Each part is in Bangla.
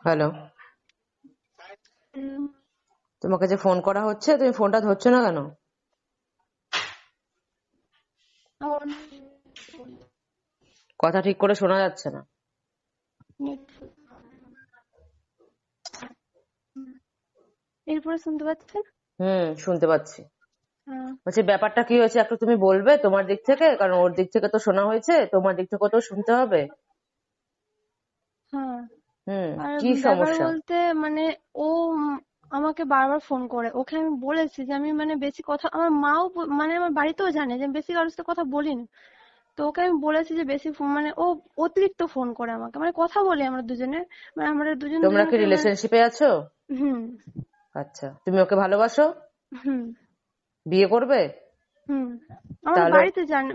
হ্যালো, উম, তোমাকে যে ফোন করা হচ্ছে তুমি ফোনটা ধরছো না কেন? আমার কথা ঠিক করে শোনা যাচ্ছে না। এরপরে শুনতে পাচ্ছেন? শুনতে পাচ্ছি। হ্যাঁ, বলছি ব্যাপারটা কি হয়েছে একটু তুমি বলবে তোমার দিক থেকে, কারণ ওর দিক থেকে তো শোনা হয়েছে, তোমার দিক থেকে তো শুনতে হবে। হ্যাঁ। হুম, আর কি ব্যাপার সমস্যা? বলতে মানে ও আমাকে বারবার ফোন করে। ওকে আমি বলেছি যে আমি মানে বেশি কথা, আমার মাও মানে আমার বাড়িতেও জানে যে আমি বেশি কারোর সাথে কথা বলি না। তো ওকে আমি বলেছি যে বেশি ফোন মানে ও অতিরিক্ত ফোন করে আমাকে, মানে কথা বলি আমরা দুজনে, মানে আমরা দুজন তোমরা কি দুজনকে মানে রিলেশনশিপে আছো? হুম আচ্ছা, তুমি ওকে ভালোবাসো? হুম বিয়ে করবে? হুম। আমাদের তাহলে বাড়িতে জানে,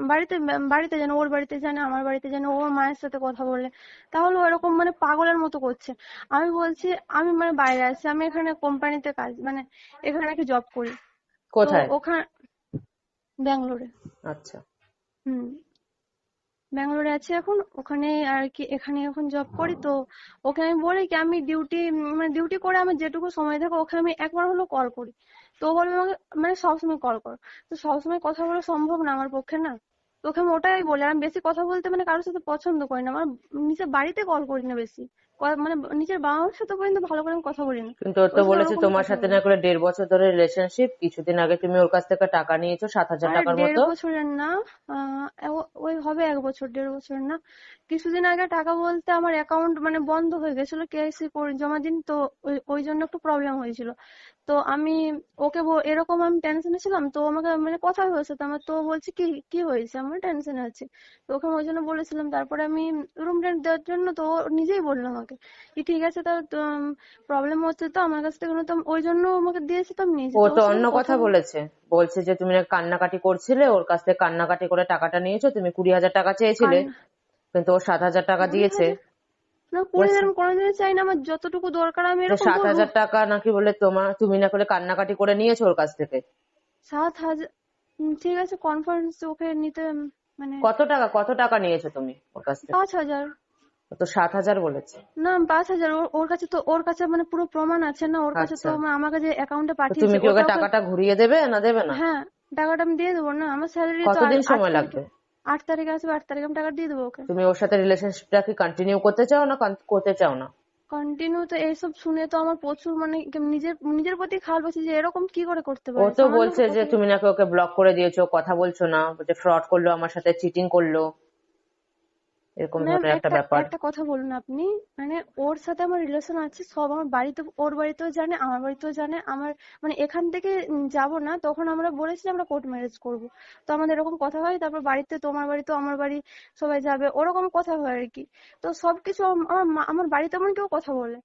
বাড়িতে জানে, ওর বাড়িতে জানে, আমার বাড়িতে জানে, ওর মায়ের সাথে কথা বলে। তাহলে ও এরকম মানে পাগলের মতো করছে। আমি বলছি আমি মানে বাইরে আছি, আমি এখানে কোম্পানিতে কাজ মানে এখানে একটা জব করি। তো কোথায়? ওখানে ব্যাঙ্গালোরে। আচ্ছা, হুম, ব্যাঙ্গালোরে আছি এখন, ওখানে আর কি এখানে এখন জব করি। তো ওকে আমি বলি কি আমি ডিউটি মানে ডিউটি করে আমার যেটুকু সময় থাকে ওকে আমি একবার হলো কল করি। তো ও বলবে আমাকে মানে সবসময় কল কর। তো সবসময় কথা বলা সম্ভব না আমার পক্ষে না। তো ওকে আমি ওটাই বলি, আমি বেশি কথা বলতে মানে কারোর সাথে পছন্দ করি না। আমার নিজের বাড়িতে কল করি না বেশি, মানে নিজের বাবা মার সাথে পর্যন্ত ভালো করে আমি কথা বলি না। কিন্তু ও তো ওর সাথে বলেছে ওরকম তোমার কথা সাথে বলি। না করে 1.5 বছর ধরে রিলেশনশিপ, কিছুদিন আগে তুমি ওর কাছ থেকে টাকা নিয়েছো 7,000 আরে টাকার দেড় মতো। বছরের না, ওই হবে 1 বছর, 1.5 বছরের না। কিছুদিন আগে টাকা বলতে আমার অ্যাকাউন্ট মানে বন্ধ হয়ে গেছিল, কেওয়াইসি করে জমা দিন তো, ওই জন্য একটু প্রবলেম হয়েছিল। তো আমি ওকে এরকম আমি টেনশনে ছিলাম, তো আমাকে মানে কথা হয়েছে তো আমার, তো ও বলছে কি কি হয়েছে, আমার টেনশনে আছি। তো ওকে আমি ওই জন্য বলেছিলাম। তারপরে আমি রুম রেন্ট দেওয়ার জন্য, তো ও নিজেই বললো আমাকে কি ঠিক আছে, তাও প্রবলেম হচ্ছে তো আমার কাছ থেকে, তো ওই জন্য আমাকে দিয়েছে, তো আমি নিয়েছি। ও তো তো ওর সাথে অন্য তো কথা কথা বলেছে, বলছে যে তুমি নাকি কান্নাকাটি করছিলে, ওর কাছ থেকে কান্নাকাটি করে টাকাটা নিয়েছো, তুমি 20,000 টাকা চেয়েছিলে, কান্না কিন্তু ও 7,000 টাকা কুড়ি দিয়েছে। হাজার না, 20,000 বলছে আমি কোনোদিনই চাই না। আমার যতটুকু দরকার আমি যে এরকম সাত বলবো। হাজার টাকা নাকি বলে তুমি না করে কান্নাকাটি করে নিয়েছো ওর কাছ থেকে। 7,000 ঠিক আছে, কনফারেন্স ওকে নিতে মানে কত টাকা নিয়েছো তুমি ওর কাছ থেকে? 5,000। ও তো 7,000 বলেছে। না, 5,000 ওর কাছে তো, ওর কাছে মানে পুরো প্রমাণ আছে না, ওর কাছে তো আচ্ছা, আমাকে যে অ্যাকাউন্টে তো পাঠিয়েছে তুমি কি ওটা ওকে ওকে। টাকাটা ঘুরিয়ে দেবে না দেবে না? হ্যাঁ, টাকাটা আমি দিয়ে দেবো না, আমার স্যালারি তো কতদিন 8 সময় তারিখে, লাগবে? 8 তারিখে আসবে, 8 তারিখে আমি টাকা দিয়ে দেবো ওকে। তুমি ওর সাথে রিলেশনশিপটা কি কন্টিনিউ করতে চাও না করতে চাও না? কন্টিনিউ তো এইসব শুনে তো আমার প্রচুর মানে নিজের নিজের প্রতি খারাপ লাগছে যে এরকম কি করে করতে ও পারে তো সামান্য বলছে যে কথা। তুমি নাকি ওকে ব্লক করে দিয়েছো, কথা বলছো না, বলছে ফ্রড করলো আমার সাথে, চিটিং করলো, এরকম ম্যাম ধরনের একটা একটা ব্যাপার। একটা কথা বলুন আপনি, মানে ওর সাথে আমার রিলেশন আছে সব, আমার বাড়িতে ওর বাড়িতেও জানে, আমার বাড়িতেও জানে। আমার মানে এখান থেকে যাব না তখন আমরা বলেছি যে আমরা কোর্ট ম্যারেজ করব। তো আমাদের এরকম কথা হয়, তারপর বাড়িতে তোমার বাড়ি তো আমার বাড়ি সবাই যাবে, ওরকম কথা হয় আর কি। তো সবকিছু আমার বাড়িতে এমন কেউ কথা বলে।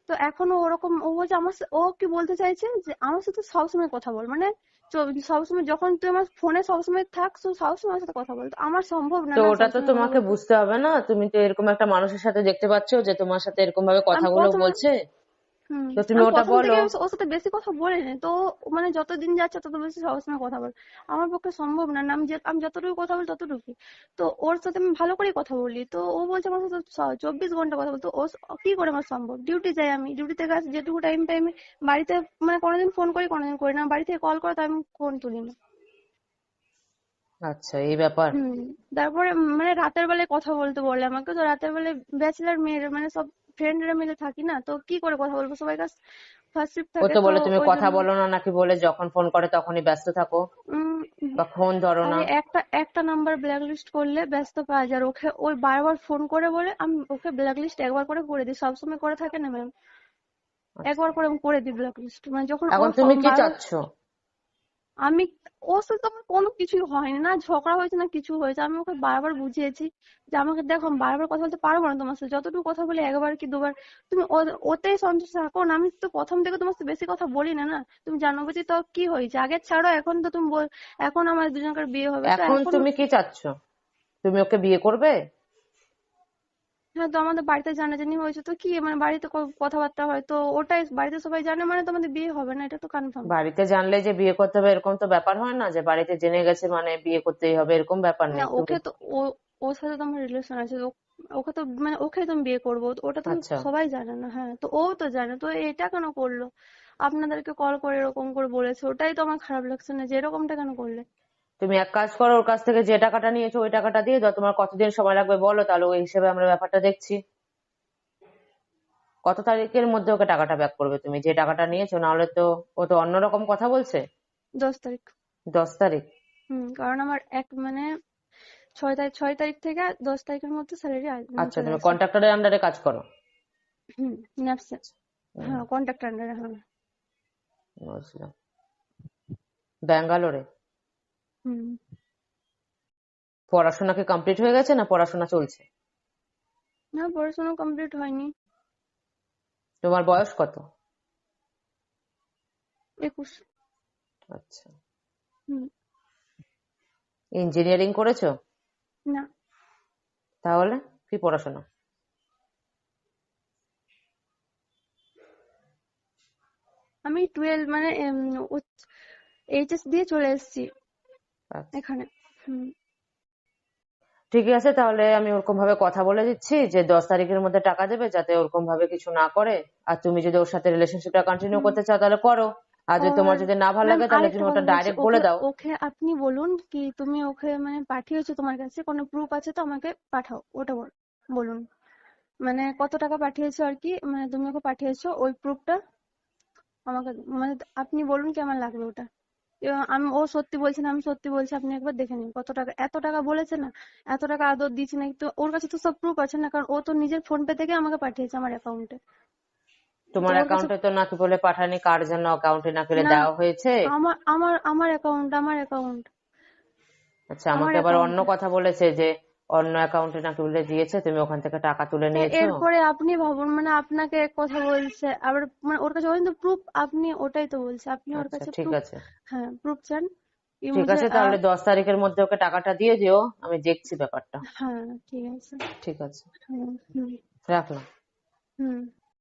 তো এখনো ওরকম ও বলছে ও কি বলতে চাইছে যে আমার সাথে সবসময় কথা বল, মানে সবসময় যখন তুই আমার ফোনে সবসময় থাকস তো সবসময় আমার সাথে কথা বল। তো আমার সম্ভব না তো না ওটা তো সবসময় কথা তোমাকে বলতে। বুঝতে হবে না, তুমি তো এরকম একটা মানুষের সাথে দেখতে পাচ্ছ যে তোমার সাথে এরকম ভাবে আমি কথাগুলো প্রথমে বলছে, হুম তো তুমি আমি ওটা প্রথম থেকে বলো। ওর সাথে বেশি কথা বলিনি তো। মানে যত দিন যাচ্ছে তত বেশি সবসময় কথা বল, আমার পক্ষে সম্ভব না। না, আমি যতটুকু কথা বলি ততটুকু। তো ওর সাথে আমি ভালো করেই কথা বলি, তো ও বলছে আমার সাথে 24 ঘন্টা কথা বলতো। ও কি করে আমার সম্ভব, ডিউটি যাই আমি, ডিউটি থেকে আসি, যেটুকু টাইম পাই আমি বাড়িতে মানে কোনোদিন ফোন করি কোনোদিন করি না, বাড়ি থেকে কল করে তো আমি ফোন তুলি না। আচ্ছা, এই ব্যাপার। হুম। তারপরে মানে রাতের বেলায় কথা বলতে বলে আমাকে, তো রাতের বেলায় ব্যাচেলার মেয়েরা মানে সব ফ্রেন্ডরা মিলে থাকি না, তো কি করে কথা বলবো, সবাই কাছে ফার্স্ট শিফট ও থাকে তো তো বলে তুমি ওই কথা জন্য। বলো না নাকি, বলে যখন ফোন করে তখনই ব্যস্ত থাকো উম বা ফোন ধরো না। আরে একটা একটা নাম্বার ব্ল্যাকলিস্ট করলে ব্যস্ত পাওয়া যায়, আর ওকে ওই বারবার ফোন করে বলে আমি ওকে ব্ল্যাকলিস্ট একবার করে দিই, সবসময় করে থাকে না ম্যাম। আচ্ছা, একবার করে আমি করে দিই ব্ল্যাকলিস্ট, মানে যখন ও এখন তুমি কি বারবার। চাচ্ছ? আমি ওর সাথে তো আমার কোনো কিছুই হয়নি, না ঝগড়া হয়েছে না কিছু হয়েছে। আমি ওকে বারবার বুঝিয়েছি যে আমাকে দেখো আমি বারবার কথা বলতে পারবো না তোমার সাথে, যতটুকু কথা বলি একবার কি দুবার, তুমি ওতেই সন্তুষ্ট থাকো না। আমি তো প্রথম থেকে তোমার সাথে বেশি কথা বলি না না, তুমি জানো বুঝি। তো কি হয়েছে আগের ছাড়ো, এখন তো তুমি এখন আমার দুজনকার বিয়ে হবে তো এখন এখন। তুমি কি চাচ্ছ? তুমি ওকে বিয়ে করবে? হ্যাঁ, তো আমাদের বাড়িতে জানাজানি হয়েছে তো কি মানে বাড়িতে কথাবার্তা হয় তো ওটাই, বাড়িতে সবাই জানে মানে তো আমাদের বিয়ে হবে না, এটা তো কনফার্ম। বাড়িতে জানলে যে বিয়ে করতে হবে এরকম তো ব্যাপার হয় না, যে বাড়িতে জেনে গেছে মানে বিয়ে করতেই হবে, এরকম ব্যাপার না নেই তুমি। ওকে তো ওর সাথে তো আমার রিলেশন আছে তো, ওকে তো মানে ওকে তো আমি বিয়ে করবো, তো ওটা তো আচ্ছা, সবাই জানে না। হ্যাঁ, তো ও তো জানে, তো এটা কেন করলো? আপনাদেরকে কল করে এরকম করে বলেছে, ওটাই তো আমার খারাপ লাগছে না যে এরকমটা কেন করলে। তুমি এক কাজ করো, ওর কাছ থেকে যে টাকাটা নিয়েছো ওই টাকাটা দিয়ে দাও। তোমার কতদিন সময় লাগবে বলো, তাহলে ওই হিসেবে আমরা ব্যাপারটা দেখছি। কত তারিখের মধ্যে ওকে টাকাটা ব্যাক করবে তুমি যে টাকাটা নিয়েছো? নাহলে তো ও তো অন্যরকম কথা বলছে। 10 তারিখ। 10 তারিখ? কারণ আমার মানে 6 তারিখ, 6 তারিখ থেকে 10 তারিখের মধ্যে স্যালারি আচ্ছা, চলে তুমি আসে। কন্ট্রাক্টরের আন্ডারে কাজ করো? হুম, ন্যাপসে। হুম, হ্যাঁ, কন্ট্যাক্ট আন্ডারে, হ্যাঁ। বুঝলাম। ব্যাঙ্গালোরে? হুম। পড়াশোনা কি কমপ্লিট হয়ে গেছে না পড়াশোনা চলছে? না, পড়াশোনা কমপ্লিট হয়নি। তোমার বয়স কত? 21। আচ্ছা। হুম। ইঞ্জিনিয়ারিং করেছো? না, তাহলে কি পড়াশোনা? আমি 12 মানে এইচএস দিয়ে চলে এসেছি আচ্ছা, এখানে। হুম। ঠিকই আছে। তাহলে আমি ওরকম ভাবে কথা বলে দিচ্ছি যে 10 তারিখের মধ্যে টাকা দেবে, যাতে ওরকম ভাবে কিছু না করে। আর তুমি যদি ওর সাথে রিলেশনশিপটা কন্টিনিউ হুম। করতে চাও তাহলে করো। আর যদি তোমার আর যদি না ভালো ম্যাম লাগে তাহলে আরেকটা তুমি ওটা কথা বলছি, ডাইরেক্ট বলে ওকে দাও। ওকে আপনি বলুন কি তুমি ওকে মানে পাঠিয়েছো তোমার কাছে কোনো প্রুফ আছে তো আমাকে পাঠাও, ওটা বলুন। মানে কত টাকা পাঠিয়েছো আর কি, মানে তুমি ওকে পাঠিয়েছো ওই প্রুফটা আমাকে, মানে আপনি বলুন কি আমার লাগবে ওটা। ও সত্যি বলছে না, আমি সত্যি বলছি, আপনি একবার দেখে নিন কত টাকা, এত টাকা বলেছে না, এত টাকা আদর দিয়েছে নাকি, তো ওর কাছে তো সব প্রুফ আছে না, কারণ ও তো নিজের ফোন পে থেকে আমাকে পাঠিয়েছে আমার অ্যাকাউন্টে। তো তোমার ওর কাছে অ্যাকাউন্টে তো নাকি বলে পাঠানি, কার যেন অ্যাকাউন্টে নাকি বলে না, দেওয়া হয়েছে। আমার অ্যাকাউন্ট আচ্ছা, আমার আমাকে আবার অন্য অ্যাকাউন্টে। কথা বলেছে যে অন্য অ্যাকাউন্টে নাকি বলে দিয়েছে, তুমি ওখান থেকে টাকা তুলে তা নিয়েছো। এরপরে আপনি ভাবুন, মানে আপনাকে এক কথা বলছে আবার, মানে ওর কাছে কিন্তু প্রুফ, আপনি ওটাই তো বলছে, আপনি ওর আচ্ছা, কাছে ঠিক প্রুফ। আছে। হ্যাঁ, প্রুফ চান কি ঠিক মুঝে আছে, তাহলে 10 তারিখের মধ্যে ওকে টাকাটা দিয়ে দিও, আমি দেখছি ব্যাপারটা। হ্যাঁ, ঠিক আছে। ঠিক আছে, হুম। হুম। রাখলাম। হুম।